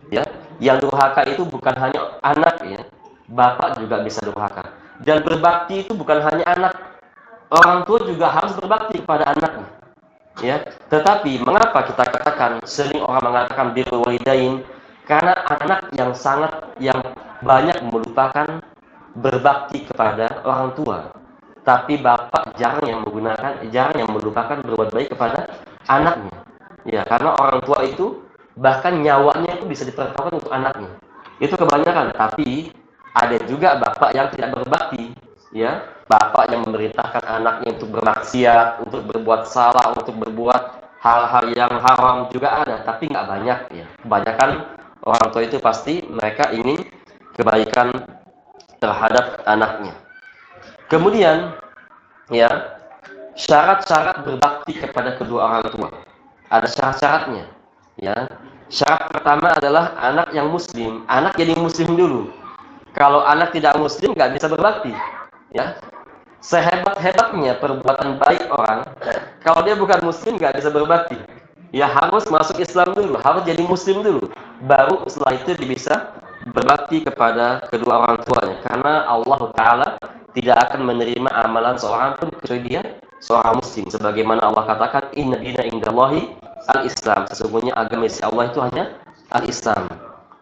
Ya, yang durhaka itu bukan hanya anak ya, bapak juga bisa durhaka. Dan berbakti itu bukan hanya anak, orang tua juga harus berbakti kepada anaknya. Ya, tetapi mengapa kita katakan sering orang mengatakan birrul walidain? Karena anak yang banyak melupakan berbakti kepada orang tua. Tapi bapak jarang yang melupakan berbuat baik kepada anaknya. Ya, karena orang tua itu bahkan nyawanya itu bisa dipertaruhkan untuk anaknya. Itu kebanyakan, tapi ada juga bapak yang tidak berbakti, ya. Bapak yang memerintahkan anaknya untuk bermaksiat, untuk berbuat salah, untuk berbuat hal-hal yang haram juga ada, tapi nggak banyak ya. Kebanyakan orang tua itu pasti mereka ingin kebaikan terhadap anaknya. Kemudian ya, syarat-syarat berbakti kepada kedua orang tua. Ada syarat-syaratnya. Ya. Syarat pertama adalah anak yang muslim. Anak jadi muslim dulu. Kalau anak tidak muslim nggak bisa berbakti. Ya. Sehebat-hebatnya perbuatan baik orang, kalau dia bukan muslim nggak bisa berbakti. Ya harus masuk Islam dulu, harus jadi muslim dulu. Baru setelah itu dia bisa berbakti kepada kedua orang tuanya. Karena Allah Ta'ala tidak akan menerima amalan seorang pun kecuali dia seorang muslim. Sebagaimana Allah katakan, inna dina indallahi al-Islam. Sesungguhnya agama isi Allah itu hanya al-Islam.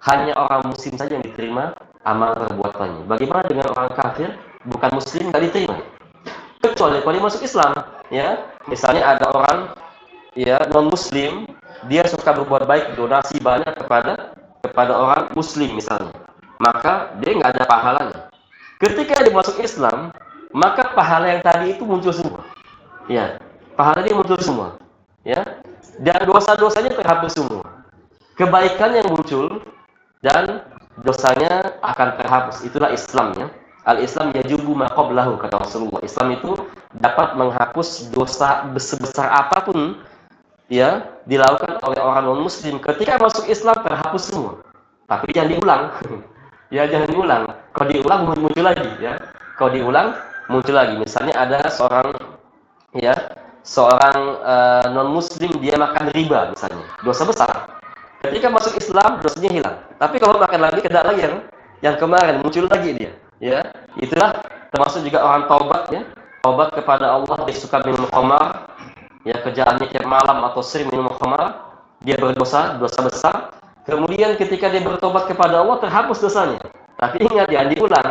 Hanya orang muslim saja yang diterima amal perbuatannya. Bagaimana dengan orang kafir? Bukan muslim nggak diterima. Kecuali kalau dia masuk Islam, ya. Misalnya ada orang ya non muslim, dia suka berbuat baik, donasi banyak kepada orang muslim misalnya. Maka dia nggak ada pahalanya. Ketika dia masuk Islam, maka pahala yang tadi itu muncul semua. Ya, pahala dia muncul semua. Ya. Dan dosa-dosanya terhapus semua. Kebaikan yang muncul dan dosanya akan terhapus. Itulah Islam ya. Al-Islam yajubu ma qablahu, kata Rasulullah. Islam itu dapat menghapus dosa sebesar apapun ya dilakukan oleh orang non muslim. Ketika masuk Islam terhapus semua. Tapi jangan diulang. Ya jangan diulang. Kalau diulang muncul lagi ya. Kalau diulang muncul lagi. Misalnya ada seorang non muslim, dia makan riba misalnya. Dosa besar. Ketika masuk Islam dosanya hilang. Tapi kalau makan lagi kena lagi yang kemarin muncul lagi dia. Ya, itulah termasuk juga orang taubat ya. Taubat kepada Allah, dia suka minum khamar. Ya, kerjaannya tiap malam atau sering minum khamar. Dia dosa besar. Kemudian ketika dia bertobat kepada Allah terhapus dosanya. Tapi ingat jangan diulang.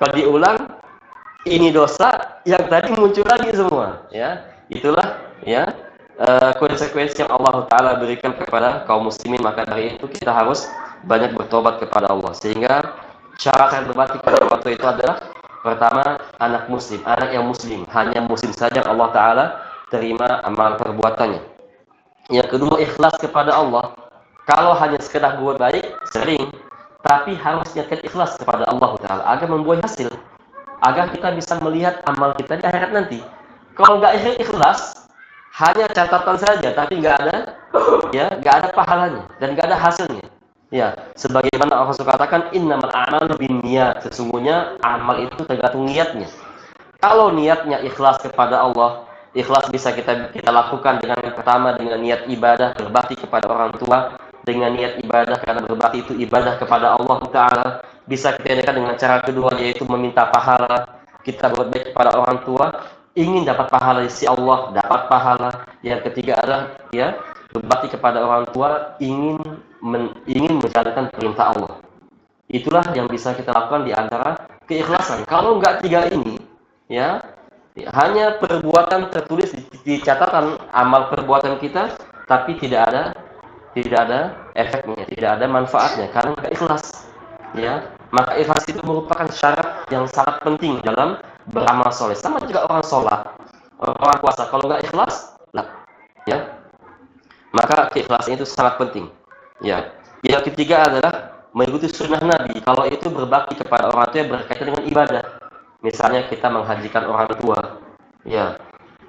Kalau diulang ini dosa yang tadi muncul lagi semua, ya. Itulah ya konsekuensi yang Allah Ta'ala berikan kepada kaum muslimin. Maka dari itu kita harus banyak bertobat kepada Allah. Sehingga syarat yang berbakti kepada orang tua itu adalah pertama, anak muslim, anak yang muslim. Hanya muslim saja Allah Ta'ala terima amal perbuatannya. Yang kedua, ikhlas kepada Allah. Kalau hanya sekedar buat baik, sering. Tapi harus niatkan ikhlas kepada Allah Ta'ala agar membuat hasil. Agar kita bisa melihat amal kita di akhirat nanti. Kalau nggak ikhlas, hanya catatan saja, tapi nggak ada pahalanya dan nggak ada hasilnya. Ya, sebagaimana Allah katakan, innamal a'malu binniyat. Sesungguhnya amal itu tergantung niatnya. Kalau niatnya ikhlas kepada Allah, ikhlas bisa kita lakukan dengan yang pertama dengan niat ibadah, berbakti kepada orang tua, dengan niat ibadah karena berbakti itu ibadah kepada Allah Ta'ala. Bisa kita adakan dengan cara kedua, yaitu meminta pahala. Kita berbakti kepada orang tua, ingin dapat pahala di sisi Allah, dapat pahala. Yang ketiga adalah ya berbakti kepada orang tua, ingin menjalankan perintah Allah. Itulah yang bisa kita lakukan di antara keikhlasan. Kalau enggak tiga ini, ya hanya perbuatan tertulis di catatan amal perbuatan kita, tapi tidak ada efeknya, tidak ada manfaatnya karena enggak ikhlas. Ya, maka ikhlas itu merupakan syarat yang sangat penting dalam beramal soleh. Sama juga orang sholat, orang puasa. Kalau enggak ikhlas, Ya, maka keikhlasan itu sangat penting. Ya, yang ketiga adalah mengikuti sunnah Nabi. Kalau itu berbakti kepada orang tua yang berkaitan dengan ibadah. Misalnya kita menghajikan orang tua, ya,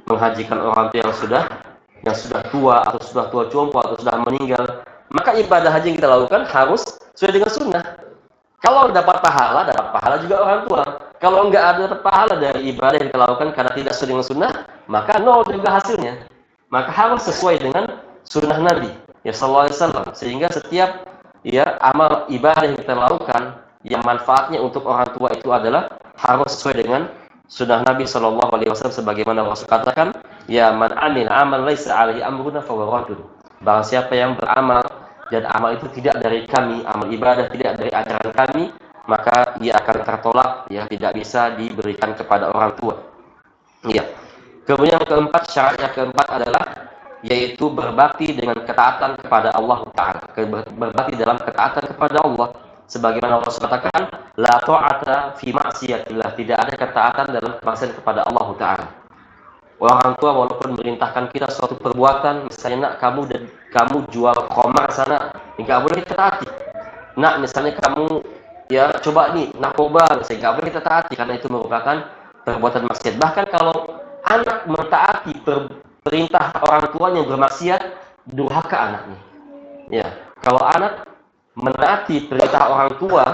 menghajikan orang tua yang sudah tua atau sudah tua jompo atau sudah meninggal, maka ibadah haji yang kita lakukan harus sesuai dengan sunnah. Kalau dapat pahala juga orang tua. Kalau enggak ada pahala dari ibadah yang kita lakukan karena tidak sesuai dengan sunnah, maka nol juga hasilnya. Maka harus sesuai dengan sunnah Nabi ya sallallahu alaihi wasallam, sehingga setiap ya amal ibadah yang kita lakukan yang manfaatnya untuk orang tua itu adalah harus sesuai dengan sunnah Nabi sallallahu alaihi wasallam, sebagaimana Rasul katakan, ya man amila amal laisa alaihi amruna fahuwa raddun. Barang siapa yang beramal dan amal itu tidak dari kami, amal ibadah tidak dari ajaran kami, maka ia akan tertolak, ya, tidak bisa diberikan kepada orang tua. Ya. Kemudian yang keempat, syarat yang keempat adalah yaitu berbakti dengan ketaatan kepada Allah Ta'ala. Berbakti dalam ketaatan kepada Allah. Sebagaimana Allah katakan, la ta'ata fi ma'siyatillah, tidak ada ketaatan dalam kemaksiatan kepada Allah Ta'ala. Orang tua walaupun merintahkan kita suatu perbuatan, misalnya, nak, kamu jual khamar sana, enggak boleh kita taati. Nak, misalnya kamu ya coba nih narkoba, misalnya, enggak boleh kita taati karena itu merupakan perbuatan maksiat. Bahkan kalau anak mentaati perintah orang tuanya yang bermaksiat, durhaka anaknya. Ya, kalau anak menaati perintah orang tua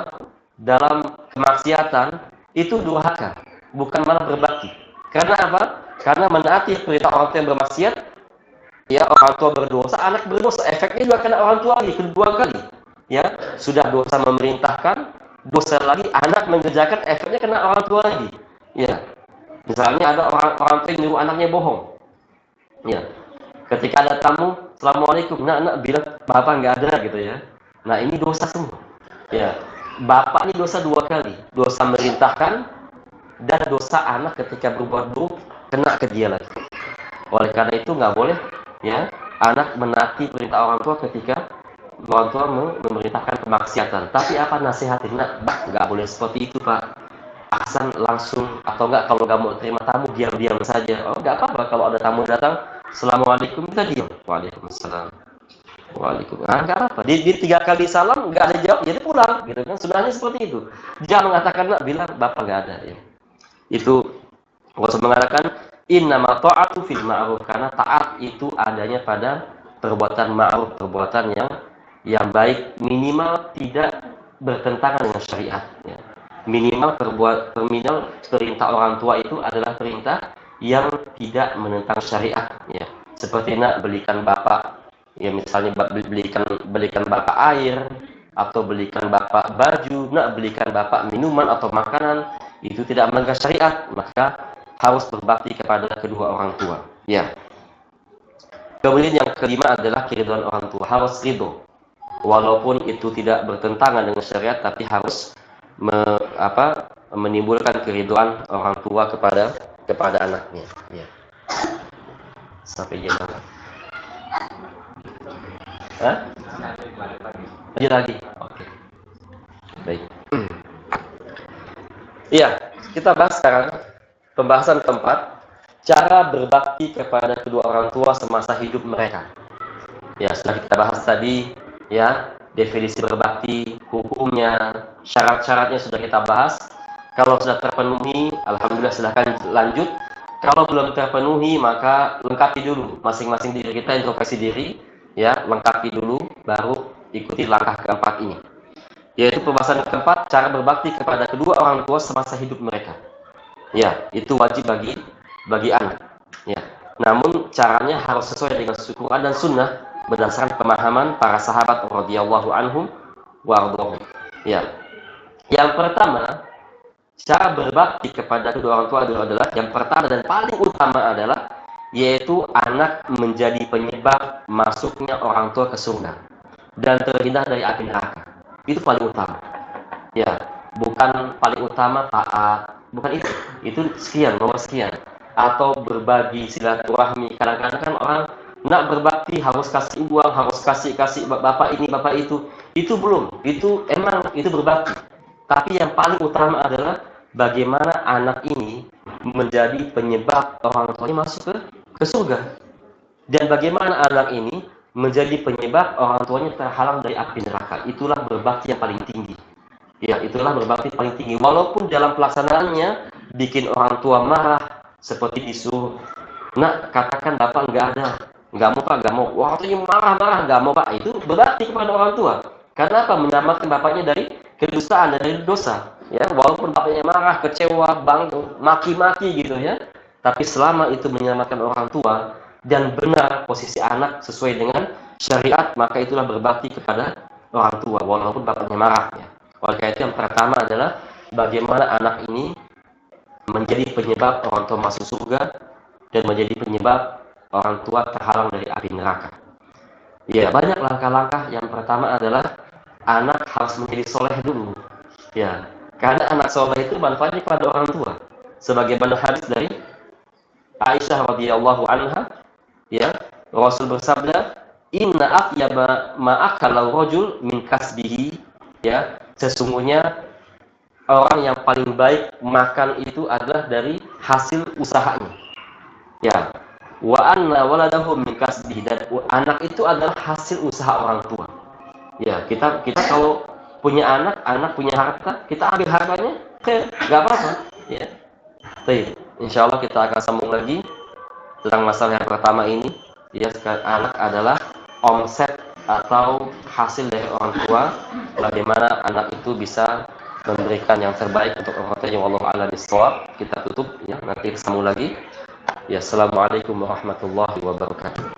dalam kemaksiatan, itu durhaka, bukan malah berbakti. Karena apa? Karena menaati perintah orang tua yang bermaksiat, ya, orang tua berdosa, anak berdosa. Efeknya juga kena orang tua lagi, kedua kali. Ya, sudah dosa memerintahkan, dosa lagi, anak mengerjakan, efeknya kena orang tua lagi. Ya, misalnya ada orang tua yang nyuruh anaknya bohong. Ya, ketika ada tamu, assalamualaikum, nak bilang bapak nggak ada gitu ya. Nah, ini dosa semua. Ya, bapak ini dosa dua kali, dosa merintahkan dan dosa anak ketika berbuat buruk kena ke dia lagi. Oleh karena itu nggak boleh, ya, anak menaati perintah orang tua ketika orang tua memerintahkan kemaksiatan. Tapi apa nasihatin? Nak, nggak boleh seperti itu, Pak. Aksan langsung, atau enggak kalau nggak mau terima tamu diam-diam saja. Oh, nggak apa-apa kalau ada tamu datang, assalamualaikum, kita diam. Waalaikumsalam. Waalaikumsalam. Nggak apa-apa. Di 3 kali salam nggak ada jawab, jadi pulang, gitu kan? Sebenarnya seperti itu. Jangan mengatakan, nak, bilang bapak nggak ada. Ya. Itu Rasul mengatakan, innama ta'atu fil ma'ruf, karena taat itu adanya pada perbuatan ma'ruf, perbuatan yang baik, minimal tidak bertentangan dengan syariat. Ya. Minimal perintah orang tua itu adalah perintah yang tidak menentang syariat. Ya. Seperti nak belikan bapak, ya, misalnya belikan bapak air, atau belikan bapak baju, nak belikan bapak minuman atau makanan, itu tidak melanggar syariat, maka harus berbakti kepada kedua orang tua. Ya. Kemudian yang kelima adalah keridhaan orang tua, harus ridho. Walaupun itu tidak bertentangan dengan syariat, tapi harus menimbulkan keridhaan orang tua kepada anaknya. Ya. Sampai jam berapa? Hah? Lanjut lagi. Oke. Baik. Iya, kita bahas sekarang pembahasan keempat, cara berbakti kepada kedua orang tua semasa hidup mereka. Ya, sudah kita bahas tadi, ya, definisi berbakti, hukumnya, syarat-syaratnya sudah kita bahas. Kalau sudah terpenuhi, alhamdulillah, silahkan lanjut. Kalau belum terpenuhi, maka lengkapi dulu masing-masing diri kita, introspeksi diri, ya, lengkapi dulu, baru ikuti langkah keempat ini. Yaitu pembahasan keempat, cara berbakti kepada kedua orang tua semasa hidup mereka. Ya, itu wajib bagi anak. Ya. Namun caranya harus sesuai dengan Al-Quran dan Sunnah berdasarkan pemahaman para sahabat radhiyallahu anhum wardhahum. Ya. Yang pertama, cara berbakti kepada kedua orang tua adalah yang pertama dan paling utama adalah yaitu anak menjadi penyebab masuknya orang tua ke surga dan terhindar dari api neraka. Itu paling utama. Ya, bukan paling utama taat, bukan itu. Itu sekian, nomor sekian. Atau berbagi silaturahmi. Kadang-kadang kan orang nak berbakti harus kasih uang, harus kasih bapak ini, bapak itu. Itu belum. Itu emang itu berbakti. Tapi yang paling utama adalah bagaimana anak ini menjadi penyebab orang tuanya masuk ke surga. Dan bagaimana anak ini menjadi penyebab orang tuanya terhalang dari api neraka. Itulah berbakti yang paling tinggi. Ya, itulah berbakti paling tinggi. Walaupun dalam pelaksanaannya bikin orang tua marah, seperti disuruh, nak katakan bapak nggak mau pak, nggak mau. Orang tuanya marah-marah, nggak mau pak. Itu berbakti kepada orang tua. Karena apa? Menyelamatkan bapaknya dari kedustaan, dari dosa. Ya, walaupun bapaknya marah, kecewa, maki-maki gitu ya. Tapi selama itu menyelamatkan orang tua dan benar posisi anak sesuai dengan syariat, maka itulah berbakti kepada orang tua walaupun bapaknya marah ya. Oleh karena itu yang pertama adalah bagaimana anak ini menjadi penyebab orang tua masuk surga dan menjadi penyebab orang tua terhalang dari api neraka. Ya, banyak langkah-langkah. Yang pertama adalah anak harus menjadi soleh dulu. Ya, karena anak soleh itu manfaatnya kepada orang tua. Sebagaimana hadis dari Aisyah radhiyallahu anha, ya, Rasul bersabda, "Inna atyaba ma akala rajul min kasbihi." Ya, sesungguhnya orang yang paling baik makan itu adalah dari hasil usahanya. Ya. Wa anna waladahu min kasbihi, dan anak itu adalah hasil usaha orang tua. Ya, kita kalau punya anak, anak punya harta, kita ambil hartanya, enggak apa-apa, ya. Baik, insyaallah kita akan sambung lagi tentang masalah yang pertama ini. Ya, anak adalah omset atau hasil dari orang tua. Bagaimana anak itu bisa memberikan yang terbaik untuk orang tua, yang Allah a'lam bishawab. Kita tutup ya, nanti sambung lagi. Ya, assalamualaikum warahmatullahi wabarakatuh.